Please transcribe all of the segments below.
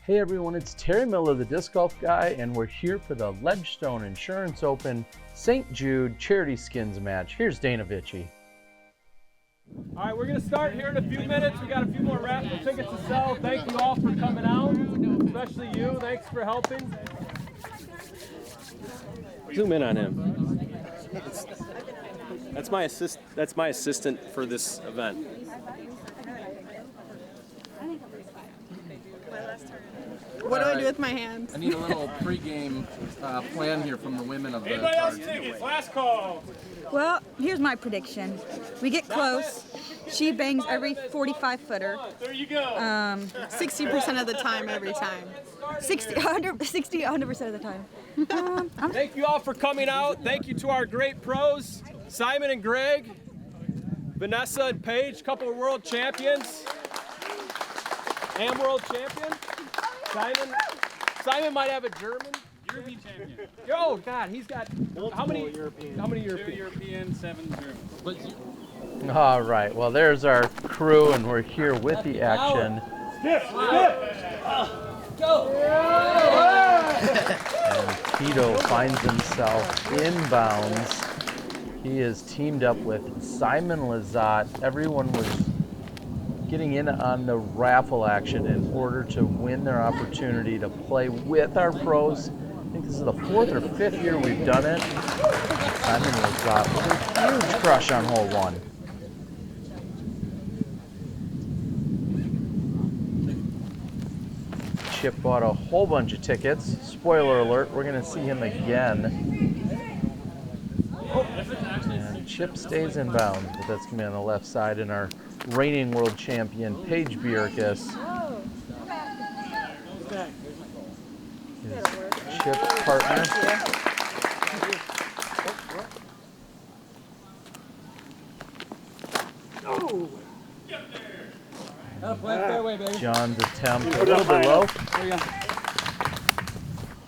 Hey everyone, it's Terry Miller, the Disc Golf Guy, and we're here for the Ledgestone Insurance Open St Jude Charity Skins match. Here's Dana Vicich. All right, we're going to start here in a few minutes. We got a few more raffle tickets to sell. Thank you all for coming out, especially you. Thanks for helping. Zoom in on him. That's my assistant for this event. What do I do with my hands? I need a little pregame plan here from the women of the Anybody else card. tickets? Last call. Well, here's my prediction. We get close. She bangs every 45-footer. There you go. 60% of the time, every time. 100% of the time. Thank you all for coming out. Thank you to our great pros, Simon and Gregg, Vanessa and Paige, couple of world champions, and world champion. Simon might have a German. European champion. Oh God, he's got how many European? How many 2 European? European, 7 German. But All right, well there's our crew and we're here with the action. And Tito finds himself inbounds. He is teamed up with Simon Lizotte. Everyone was getting in on the raffle action in order to win their opportunity to play with our pros. I think this is the 4th or 5th year we've done it. Simon Lizotte with a huge crush on hole 1. Chip bought a whole bunch of tickets. Spoiler alert, we're going to see him again. And Chip stays inbound, but that's going to be on the left side. And our reigning world champion, Paige Bjerkaas, his Chip's partner. John's attempt a little bit low. There you go.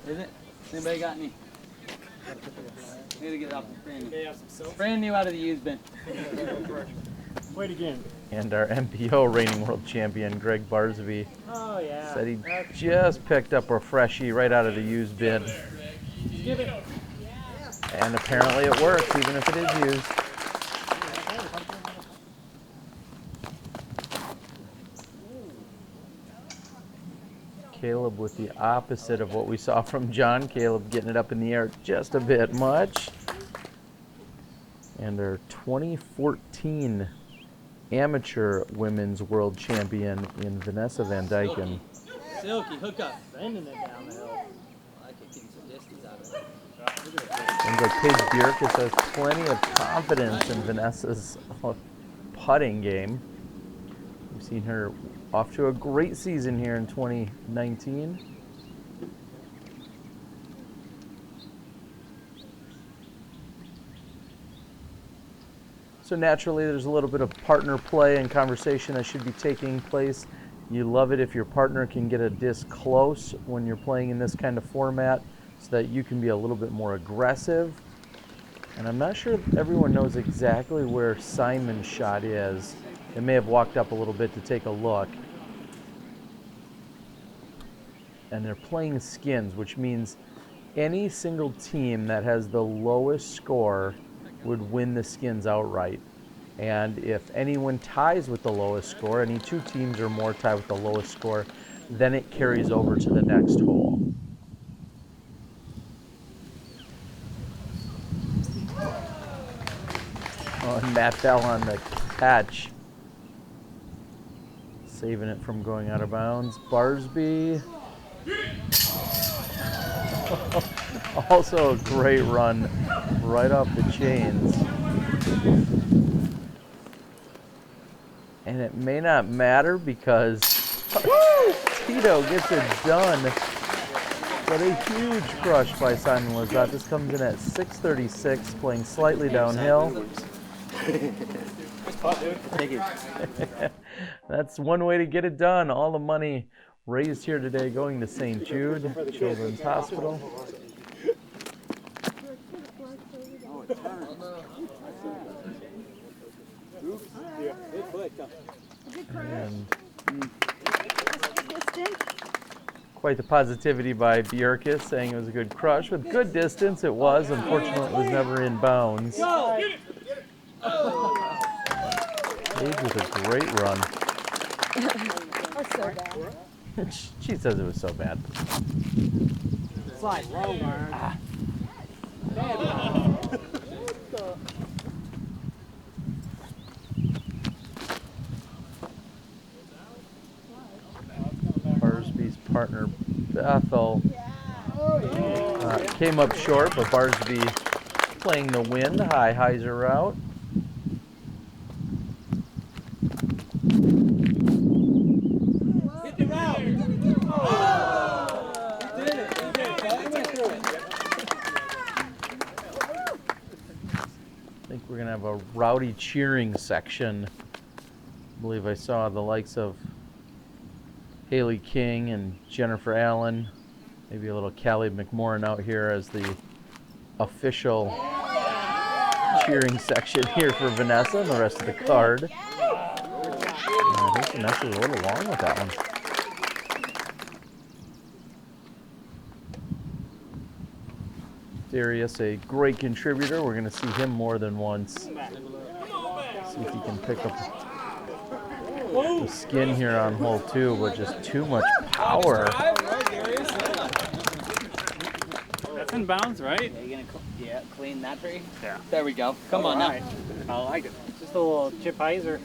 Is it? Anybody got any? Need to get off the brand new. Brand new out of the used bin. Wait again. And our MPO reigning world champion, Gregg Barsby, said he just picked up a freshie right out of the used bin. And apparently it works, even if it is used. Caleb with the opposite of what we saw from John. Caleb getting it up in the air just a bit much. And our 2014 amateur women's world champion in Vanessa Van Dyken. Silky, hook up. Bending it down the hill. I could get some distance out of it. Seems like Paige Bjerkaas has plenty of confidence in Vanessa's putting game. We've seen her off to a great season here in 2019. So naturally, there's a little bit of partner play and conversation that should be taking place. You love it if your partner can get a disc close when you're playing in this kind of format so that you can be a little bit more aggressive. And I'm not sure if everyone knows exactly where Simon's shot is. They may have walked up a little bit to take a look. And they're playing skins, which means any single team that has the lowest score would win the skins outright. And if anyone ties with the lowest score, any 2 teams or more tie with the lowest score, then it carries over to the next hole. Oh, and Matt fell on the catch, saving it from going out of bounds. Barsby. Also a great run right off the chains. And it may not matter because Tito gets it done. But a huge crush by Simon Lizotte. This comes in at 636, playing slightly downhill. That's one way to get it done. All the money raised here today going to St Jude Children's Hospital. And Quite the positivity by Bjerkaas, saying it was a good crush. With good distance, it was. Unfortunately, it was never in bounds. Paige with a great run. That's so bad. She says it was so bad. Slide. Barsby's partner Bethel came up short, but Barsby playing the wind. High hyzer route. Hit the route. I think we're gonna have a rowdy cheering section. I believe I saw the likes of Haley King and Jennifer Allen, maybe a little Callie McMorrin out here as the official cheering section here for Vanessa and the rest of the card. I think Vanessa's a little long with that one. Darius, a great contributor. We're going to see him more than once. See if he can pick up the skin here on hole 2, but just too much power. That's in bounds, right? Are you gonna clean that tree? Yeah. There we go. Come on now. I like it. Just a little chip hyzer.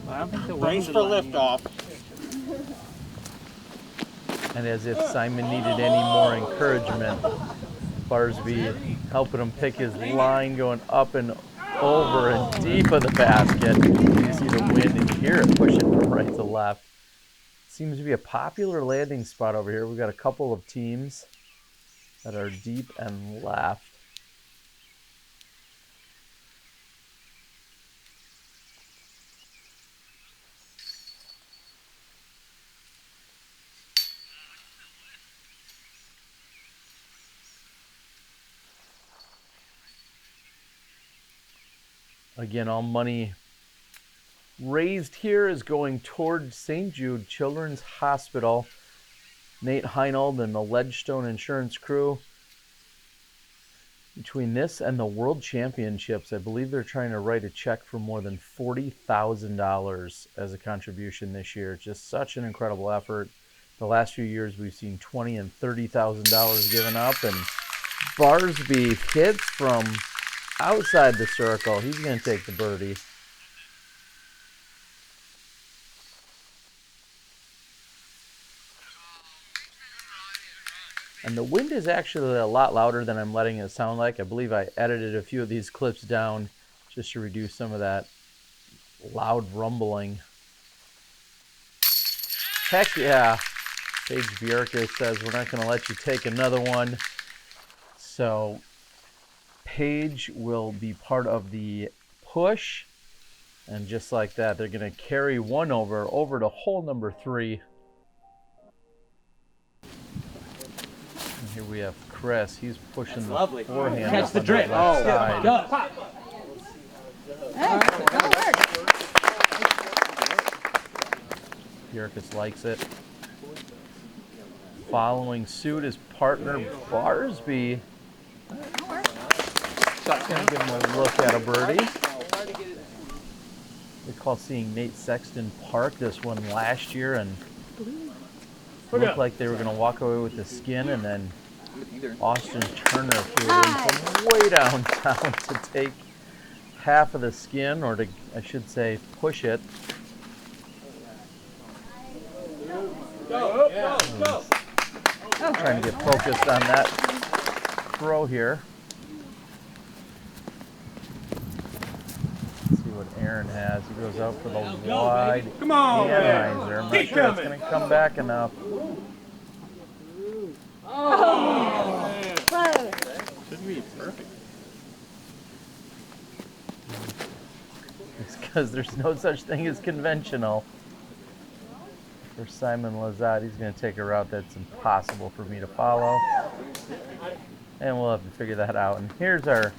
I don't think the Brace for liftoff. And as if Simon needed any more encouragement, Barsby helping him pick his line, going up and over and deep of the basket. You see the wind and you hear it pushing from right to left. Seems to be a popular landing spot over here. We've got a couple of teams that are deep and left. Again, all money raised here is going toward St Jude Children's Hospital. Nate Heinold and the Ledgestone Insurance crew. Between this and the World Championships, I believe they're trying to write a check for more than $40,000 as a contribution this year. Just such an incredible effort. The last few years we've seen $20,000 and $30,000 given up, and Barsby hits from outside the circle. He's going to take the birdie. And the wind is actually a lot louder than I'm letting it sound like. I believe I edited a few of these clips down just to reduce some of that loud rumbling. Heck yeah. Paige Bjerkaas says we're not going to let you take another one. So Paige will be part of the push. And just like that, they're going to carry one over to hole number 3. Here we have Chris. He's pushing the forehand. Catch up the on drip. left side. Go. Hey, that'll work. Bjerkaas likes it. Following suit is partner Barsby. Gonna give him a look at a birdie. Recall seeing Nate Sexton park this one last year and looked like they were going to walk away with the skin, and then Austin Turner flew in from way downtown to take half of the skin, or to, I should say, push it. Trying to get focused on that throw here. Let's see what Aaron has. He goes out for the wide. Come on, I'm not sure it's going to come back enough. Shouldn't be perfect. It's because there's no such thing as conventional. For Simon Lizotte, he's going to take a route that's impossible for me to follow. And we'll have to figure that out. And here's our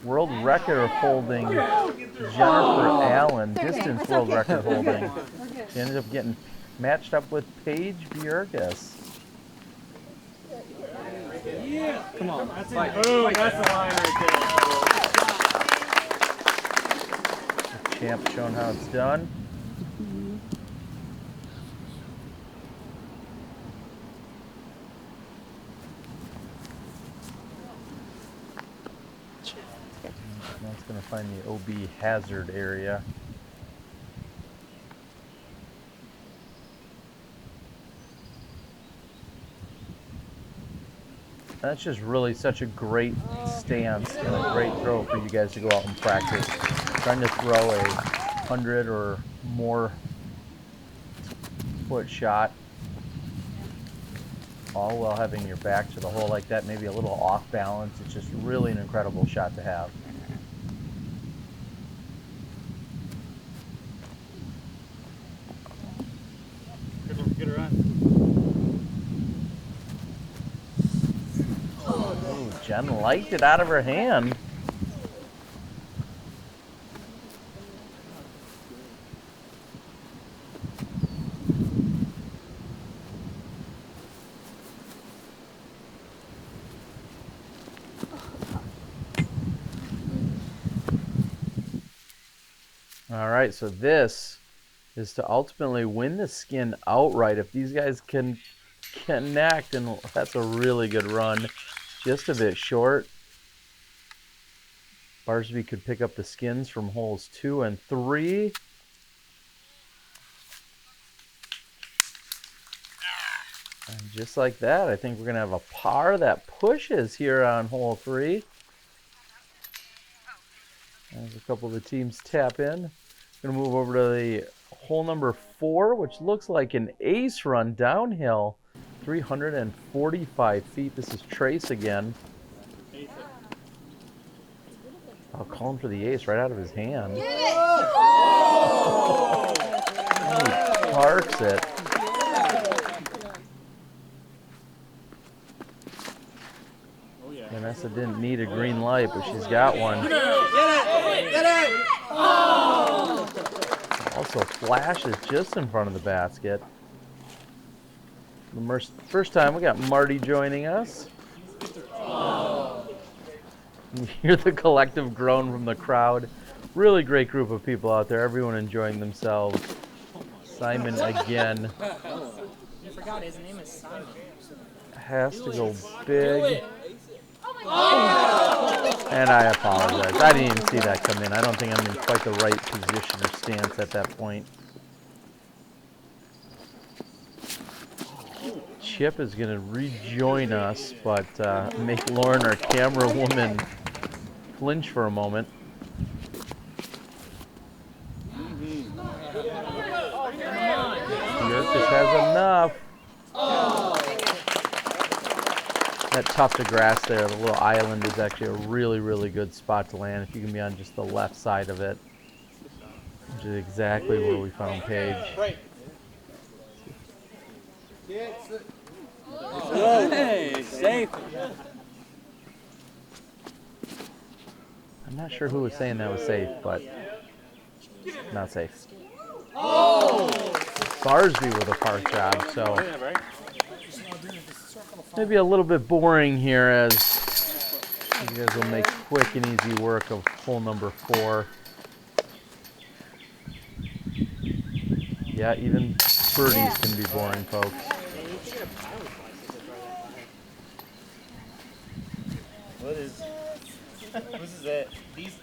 world record holding Jennifer Allen, distance world record holding. She ended up getting matched up with Paige Bjerkaas. Come on. Fight. Boom, that's the line right The champ showing how it's done. That's going to find the OB hazard area. That's just really such a great stance and a great throw for you guys to go out and practice. Trying to throw a 100 or more foot shot, all while having your back to the hole like that, maybe a little off balance. It's just really an incredible shot to have. Good run. Oh, Jen liked it out of her hand. All right, so this is to ultimately win the skin outright. If these guys can connect, and that's a really good run. Just a bit short. Barsby could pick up the skins from holes 2 and 3. And just like that, I think we're going to have a par that pushes here on hole 3. As a couple of the teams tap in. Going to move over to the hole number 4, which looks like an ace run downhill. 345 feet. This is Trace again. I'll call him for the ace right out of his hand. Oh! He parks it. Vanessa didn't need a green light, but she's got one. Get it! Oh! Also flashes just in front of the basket. The first time we got Marty joining us. You hear the collective groan from the crowd. Really great group of people out there. Everyone enjoying themselves. Simon again. You forgot his name is Simon. Has to go big. And I apologize. I didn't even see that come in. I don't think I'm in quite the right position or stance at that point. Chip is going to rejoin us, but make Lauren, our camera woman, flinch for a moment. Bjerkaas has enough. That tuft of grass there, the little island, is actually a really, really good spot to land if you can be on just the left side of it, which is exactly where we found Paige. Hey, safe. I'm not sure who was saying that was safe, but not safe. Barsby with a park job, so maybe a little bit boring here as you guys will make quick and easy work of hole number 4. Yeah, even birdies can be boring, folks. What is it?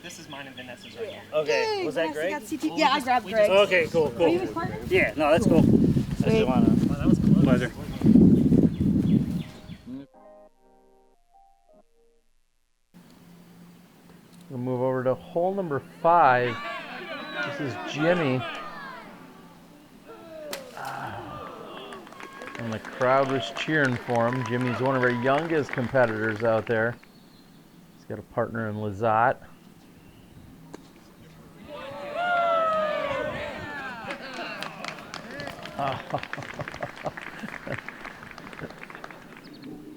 This is mine and Vanessa's right here. Okay, Was that Greg? Yeah, I grabbed Greg. Okay, cool. Are you his partner? Yeah, no, that's cool. I just wanna. Well, that was close. Pleasure. We'll move over to hole number 5. This is Jimmy. And the crowd was cheering for him. Jimmy's one of our youngest competitors out there. He's got a partner in Lizotte.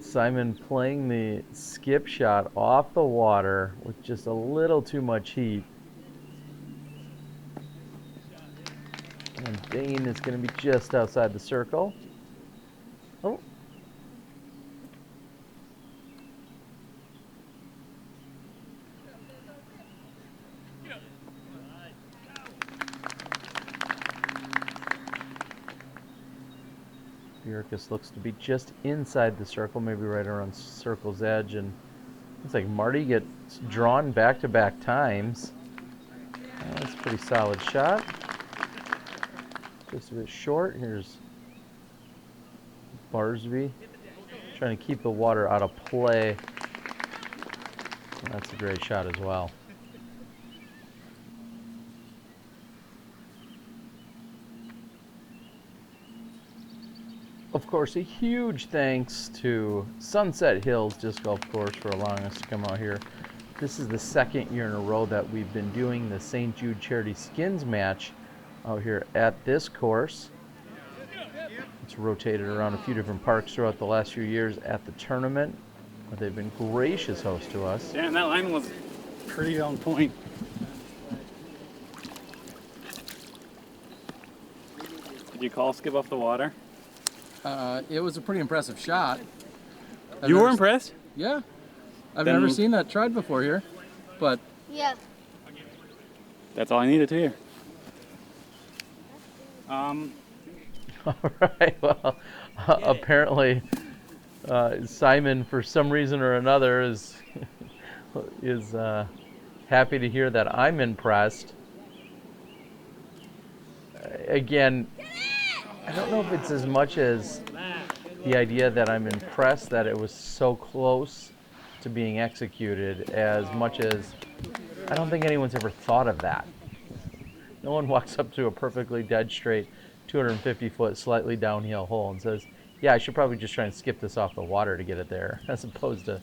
Simon playing the skip shot off the water with just a little too much heat. And Dane is going to be just outside the circle. Oh. Bjerkaas looks to be just inside the circle, maybe right around circle's edge, and looks like Marty gets drawn back-to-back times. That's a pretty solid shot. Just a bit short. Here's Barsby trying to keep the water out of play. That's a great shot as well. Of course, a huge thanks to Sunset Hills Disc Golf Course for allowing us to come out here. This is the second year in a row that we've been doing the St Jude Charity Skins match out here at this course. It's rotated around a few different parks throughout the last few years at the tournament. They've been gracious hosts to us. Yeah, and that line was pretty on point. Did you call skip off the water? It was a pretty impressive shot. You were impressed? Yeah. I've never seen that tried before here, but... Yeah. That's all I needed to hear. All right, well, apparently Simon, for some reason or another, is happy to hear that I'm impressed. Again, I don't know if it's as much as the idea that I'm impressed that it was so close to being executed, as much as I don't think anyone's ever thought of that. No one walks up to a perfectly dead straight 250-foot slightly downhill hole and says, yeah, I should probably just try and skip this off the water to get it there, as opposed to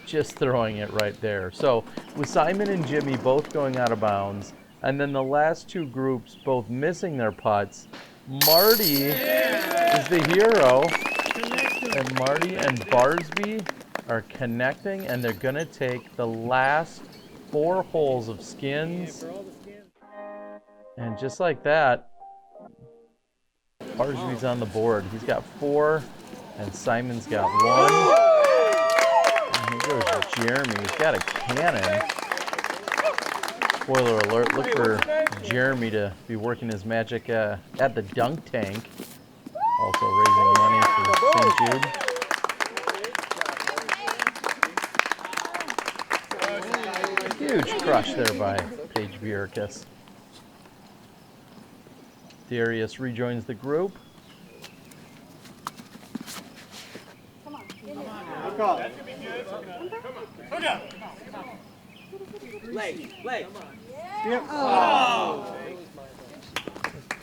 just throwing it right there. So with Simon and Jimmy both going out of bounds, and then the last two groups both missing their putts, Marty is the hero, and Marty and Barsby are connecting, and they're going to take the last 4 holes of skins. And just like that, Barsby's on the board. He's got 4, and Simon's got 1. And here goes Jeremy. He's got a cannon. Spoiler alert, look for Jeremy to be working his magic at the dunk tank. Also raising money for St Jude. Huge crush there by Paige Bjerkaas. Darius rejoins the group.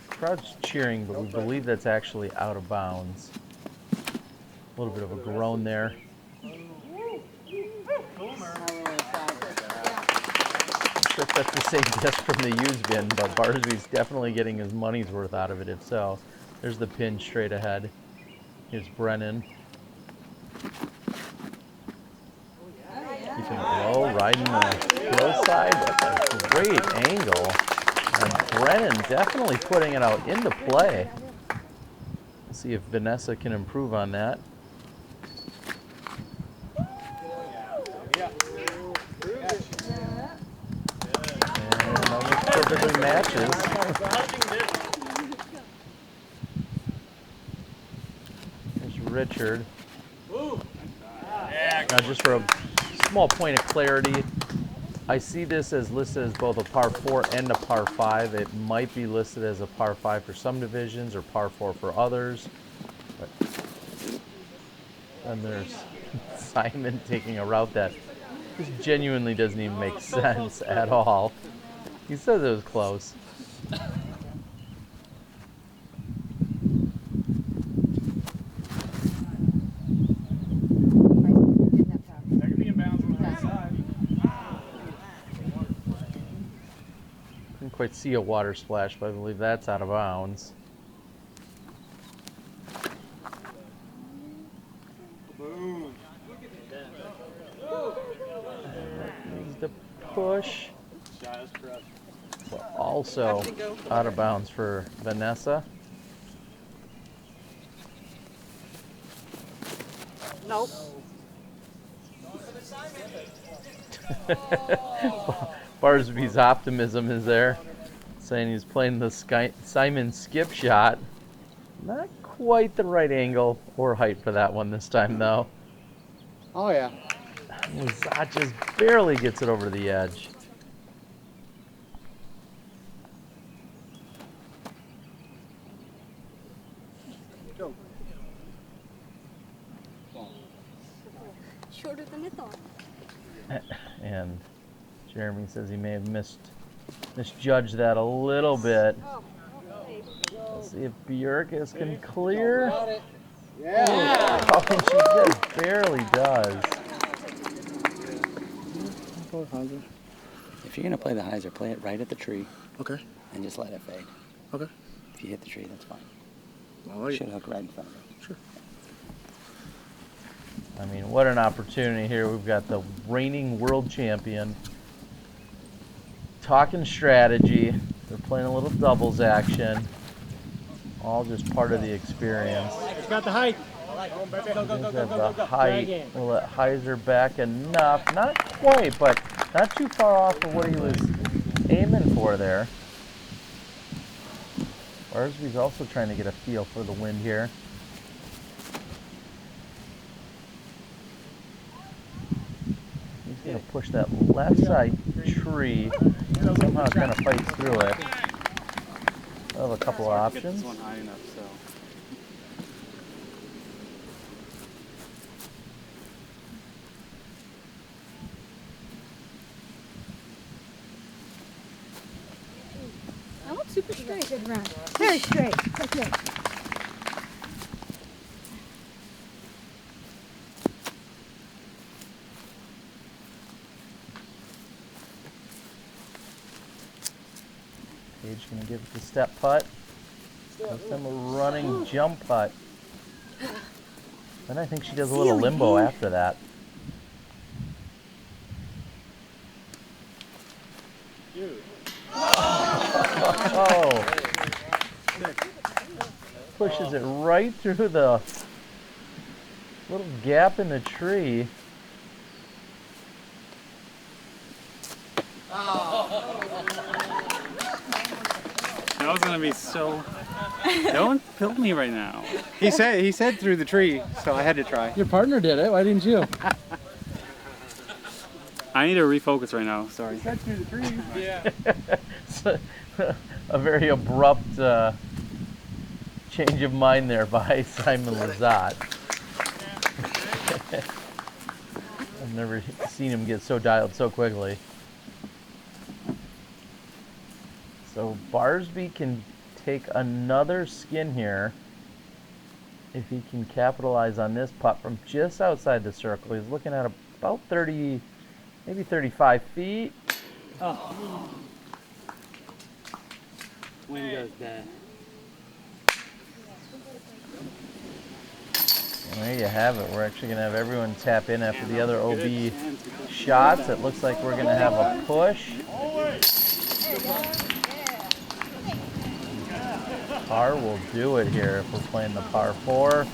Crowd's cheering, but we believe that's actually out of bounds. A little bit of a groan there. Not sure if that's the same disc from the used bin, but Barsby's definitely getting his money's worth out of it if so. There's the pin straight ahead. Here's Brennan. Keeping it low, riding the hillside. That's a great angle. And Brennan definitely putting it out into play. Let's see if Vanessa can improve on that. And almost perfectly matches. There's Richard. Now just for a small point of clarity, I see this as listed as both a par 4 and a par 5. It might be listed as a par 5 for some divisions or par 4 for others. But then there's Simon taking a route that just genuinely doesn't even make sense at all. He says it was close. Quite see a water splash, but I believe that's out of bounds. Needs to push. But also out of bounds for Vanessa. Nope. Barsby's optimism is there, saying he's playing the Simon skip shot. Not quite the right angle or height for that one this time, though. Oh yeah. Lizotte just barely gets it over the edge. Shorter than I thought. And Jeremy says he may have misjudged that a little bit. Let's see if Bjerkaas can clear. Yeah. Oh, and she just barely does. If you're gonna play the hyzer, play it right at the tree. Okay. And just let it fade. Okay. If you hit the tree, that's fine. All right. Should hook right in front of it. Sure. I mean, what an opportunity here. We've got the reigning world champion talking strategy. They're playing a little doubles action. All just part of the experience. It's got the height. The height. We'll let hyzer back enough. Not quite, but not too far off of what he was aiming for there. Barsby's also trying to get a feel for the wind here. He's going to push that left side tree. Somehow kind of fights through it. We'll have a couple of options. Get this one high enough, so. That looks super straight. Good run. Very straight. That's it. Paige going to give it the step putt. This time a running jump putt. Then I think she does a little limbo after that. Oh. Pushes it right through the little gap in the tree. That was gonna be so. Don't film me right now. He said through the tree, so I had to try. Your partner did it. Why didn't you? I need to refocus right now. Sorry. He said through the tree. Yeah. A very abrupt change of mind there by Simon Lizotte. I've never seen him get so dialed so quickly. So Barsby can take another skin here if he can capitalize on this putt from just outside the circle. He's looking at about 30, maybe 35 feet. Oh. Wind goes bad. And there you have it. We're actually going to have everyone tap in after the other OB shots. It looks like we're going to have a push. Par will do it here if we're playing the par 4.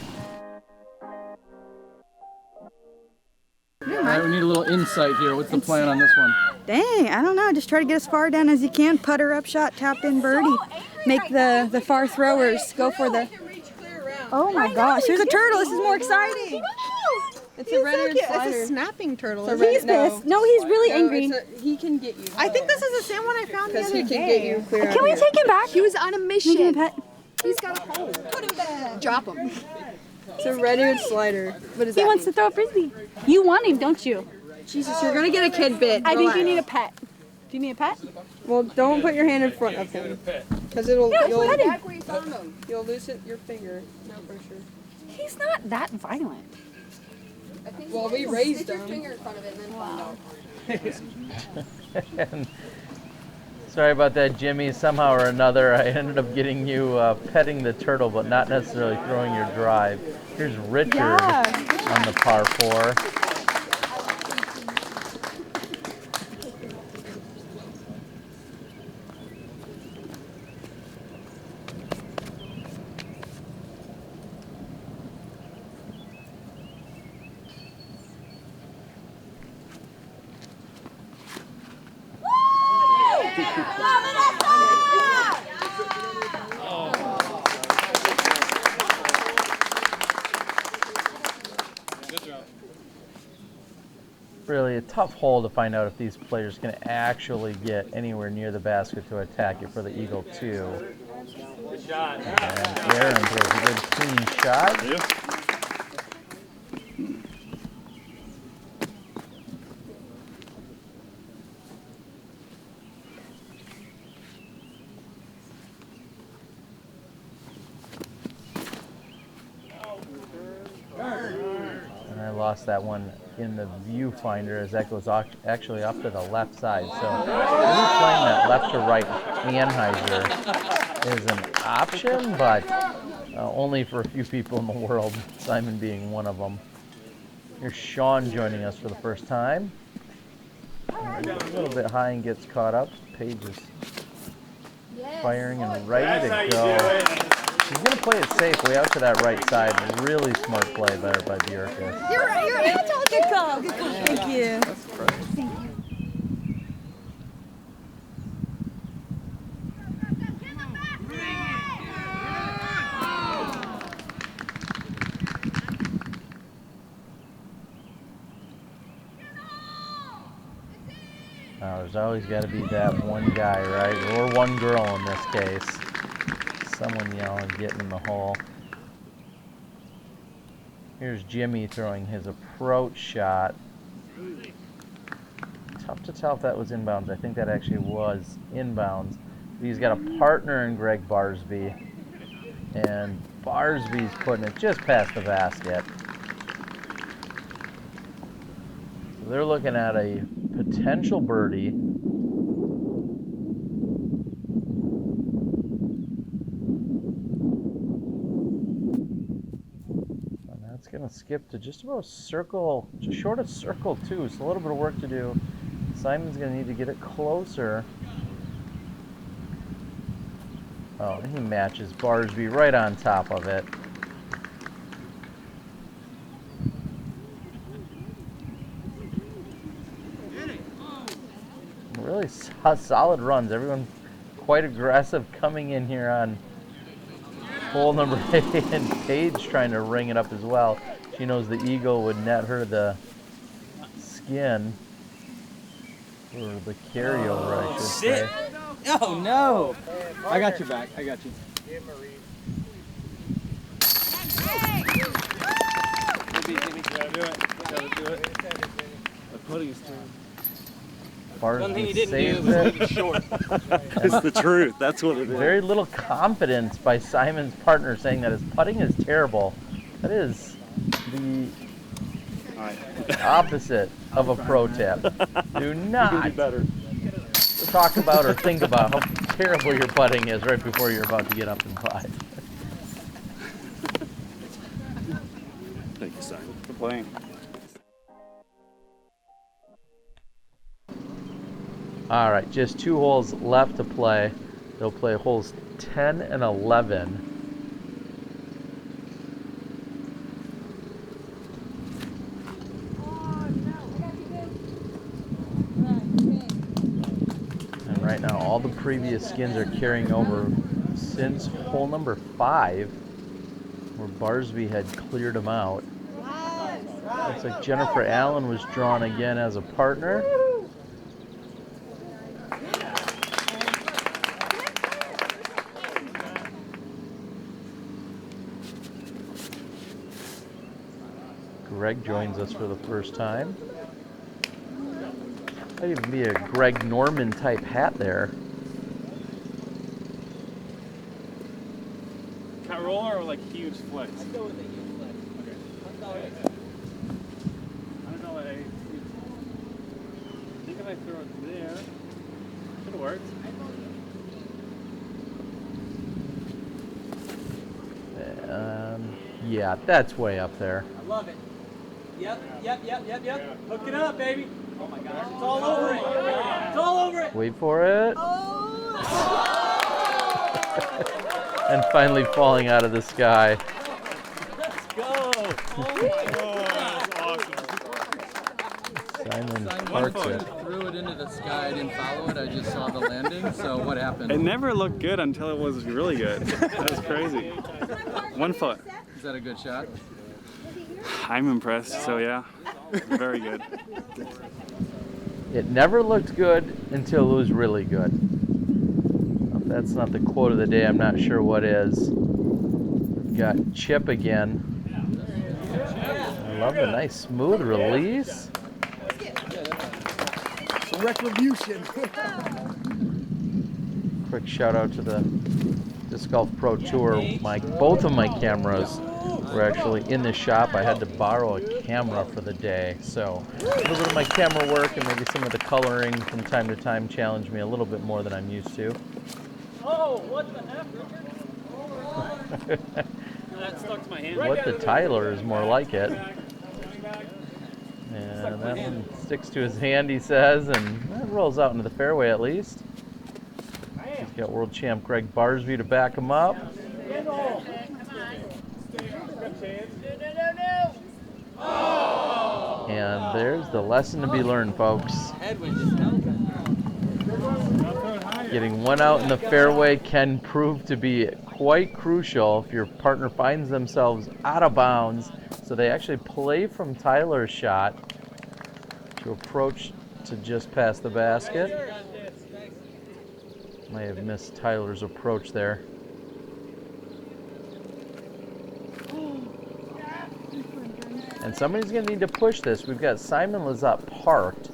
All right, we need a little insight here. What's the plan on this one? Dang, I don't know. Just try to get as far down as you can. Putter up shot, tap in birdie. Make the far throwers go for the... Oh my gosh, there's a turtle. This is more exciting. It's a red-eared slider. It's a snapping turtle. He's pissed. No, he's really angry. He can get you. I think this is the same one I found the other he day. can get you clear Can we take him back? He was on a mission. Give him a pet. He's got a hole. Put him back. Drop him. It's a red-eared slider. What is He that? wants to throw a frisbee. You want him, don't you? Jesus, you're gonna get a kid bit. I think you need a pet. Do you need a pet? Well, don't put your hand in front of him, because you'll Back where you found him. you'll loosen your finger. No pressure. He's not that violent. I think Well, we raised stick your him. finger in front of it and then find out. Sorry about that, Jimmy. Somehow or another, I ended up getting you petting the turtle, but not necessarily throwing your drive. Here's Richard on the par 4. Really a tough hole to find out if these players can actually get anywhere near the basket to attack it for the Eagle 2. Good shot. And Aaron throws a good clean shot. And I lost that one in the viewfinder as that goes actually up to the left side. So maybe playing that left to right Anheuser is an option, but only for a few people in the world, Simon being one of them. Here's Sean joining us for the first time. A little bit high and gets caught up. Paige is firing and ready to go. He's going to play it safe way out to that right side. Really smart play there by Bjerkaas. You're right. Good call. Good call. Thank you. Thank you. There's always got to be that one guy, right? Or one girl in this case. Someone yelling, getting in the hole. Here's Jimmy throwing his approach shot. Tough to tell if that was inbounds. I think that actually was inbounds. He's got a partner in Gregg Barsby. And Barsby's putting it just past the basket. So they're looking at a potential birdie. And that's going to skip to just about circle, just short of circle 2. So a little bit of work to do. Simon's going to need to get it closer. Oh, and he matches Barsby right on top of it. Really solid runs. Everyone quite aggressive coming in here on hole number 8, and Paige trying to ring it up as well. She knows the eagle would net her the skin, or the carryover, I should say. Oh no! I got your back. I got you. The pudding's turn. One thing you Barsby didn't saves do was it. make it short. It's the truth. That's what it is. Very little confidence by Simon's partner saying that his putting is terrible. That is the opposite of a pro tip. Do not talk about or think about how terrible your putting is right before you're about to get up and putt. Thank you, Simon, for playing. All right, just 2 holes left to play. They'll play holes 10 and 11. And right now, all the previous skins are carrying over since hole number 5, where Barsby had cleared them out. Looks like Jennifer Allen was drawn again as a partner. Gregg joins us for the first time. Might even be a Greg Norman type hat there. Cat roller or like huge flicks? I'd go with a huge flick. Okay. I don't know. I think if I throw it there, should have worked. Yeah, that's way up there. I love it. Yep. Hook it up, baby. Oh my gosh, it's all over it. It's all over it. Wait for it. And finally falling out of the sky. Let's go. Oh my God. Simon Simon parks it. threw it into the sky. I didn't follow it. I just saw the landing. So what happened? It never looked good until it was really good. That was crazy. 1 foot. Is that a good shot? I'm impressed, so yeah, very good. It never looked good until it was really good. If that's not the quote of the day, I'm not sure what is. We've got Chip again. I love the nice smooth release. Retribution. Quick shout out to the Disc Golf Pro Tour. Both of my cameras were actually in the shop. I had to borrow a camera for the day, so a little bit of my camera work and maybe some of the coloring from time to time challenged me a little bit more than I'm used to. Oh, what the heck? That stuck to my hand. What the Tyler is more like it. And that one sticks to his hand, he says, and that rolls out into the fairway at least. He's got world champ Gregg Barsby to back him up. And there's the lesson to be learned, folks. Getting one out in the fairway can prove to be quite crucial if your partner finds themselves out of bounds. So they actually play from Tyler's shot to approach to just past the basket. May have missed Tyler's approach there. And somebody's going to need to push this. We've got Simon Lizotte parked.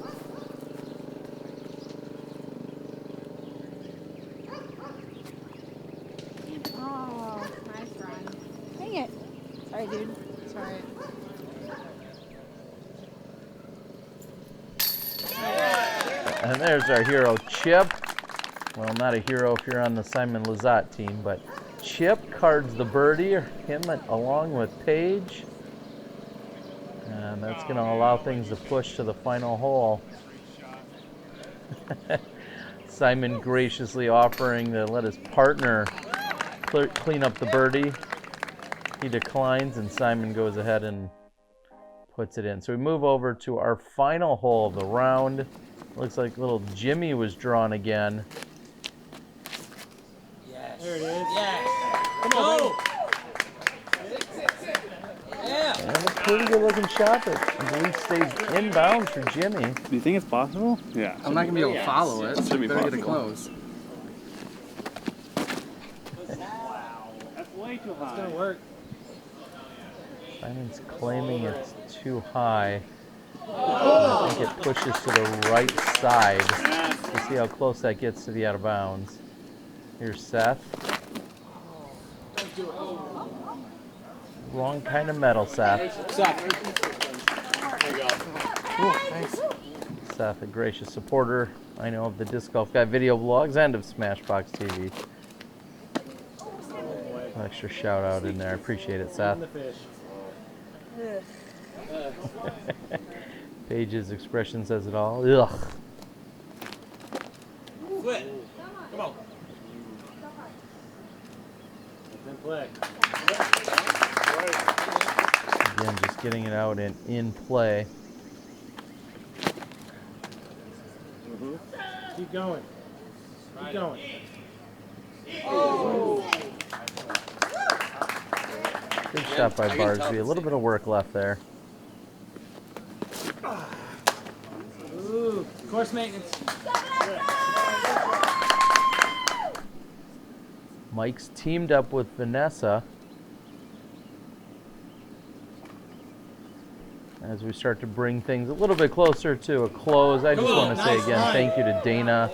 Oh, nice run. Dang it. Sorry, dude. It's alright. And there's our hero, Chip. Well, not a hero if you're on the Simon Lizotte team, but Chip cards the birdie, him along with Paige. And that's going to allow things to push to the final hole. Simon graciously offering to let his partner clean up the birdie. He declines, and Simon goes ahead and puts it in. So we move over to our final hole of the round. Looks like little Jimmy was drawn again. Yes. There it is. Yes. Come on, Yeah. And a pretty good looking shot that I believe stays inbounds for Jimmy. Do you think it's possible? Yeah. I'm not gonna be able to follow it. Should be Better get it possible. close. That's way too high. It's gonna work. Simon's claiming it's too high. I think it pushes to the right side. We'll see how close that gets to the out of bounds. Here's Seth. Wrong kind of metal, Seth. Seth, a gracious supporter, I know, of the Disc Golf Guy video vlogs and of Smashbox TV. An extra shout out in there. I appreciate it, Seth. Paige's expression says it all. Ugh. Quit. Come on. It's in play. Again, just getting it out and in play. Keep going. Keep going. Good shot by Barsby. A little bit of work left there. Ooh, course maintenance. Mike's teamed up with Vanessa as we start to bring things a little bit closer to a close. I just want to say again thank you to Dana,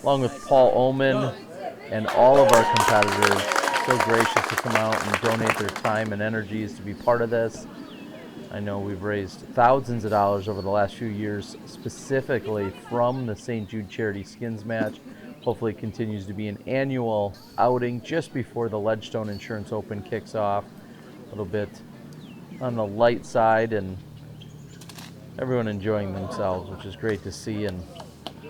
along with Paul Oman and all of our competitors. So gracious to come out and donate their time and energies to be part of this. I know we've raised thousands of dollars over the last few years, specifically from the St Jude charity skins match. Hopefully it continues to be an annual outing just before the Ledgestone Insurance Open kicks off. A little bit on the light side, and everyone enjoying themselves, which is great to see, and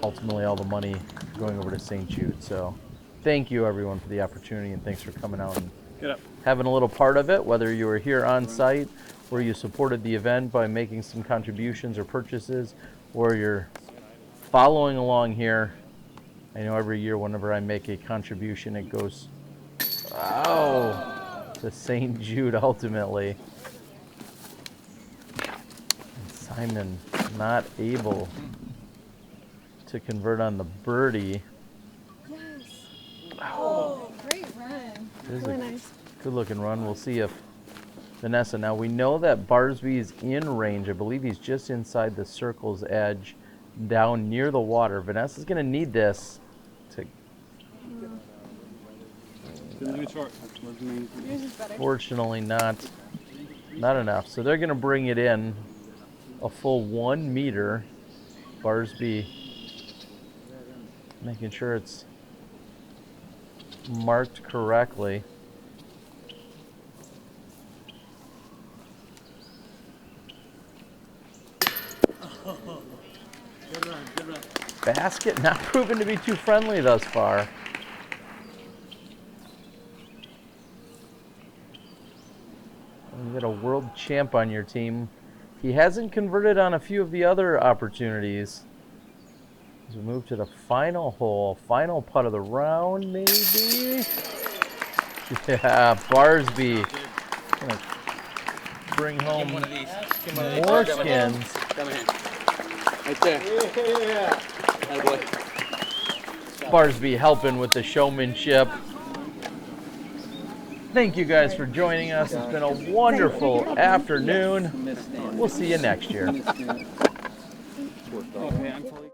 ultimately all the money going over to St Jude. So thank you everyone for the opportunity, and thanks for coming out and having a little part of it, whether you were here on site or you supported the event by making some contributions or purchases, or you're following along here. I know every year whenever I make a contribution, it goes to St. Jude ultimately. Simon not able to convert on the birdie. Yes. Oh, great run. This is Really a nice. good looking run. We'll see if Vanessa, now we know that Barsby is in range. I believe he's just inside the circle's edge down near the water. Vanessa's going to need this to... Fortunately not enough. So they're going to bring it in a full 1 meter. Barsby making sure it's marked correctly. Good run, good run. Basket not proven to be too friendly thus far. You got a world champ on your team. He hasn't converted on a few of the other opportunities. As we move to the final hole, final putt of the round, maybe. Yeah, Barsby gonna bring home more skins. Come in. Right there. Yeah. Attaboy. Barsby helping with the showmanship. Thank you guys for joining us. It's been a wonderful afternoon. We'll see you next year. Okay, I'm fully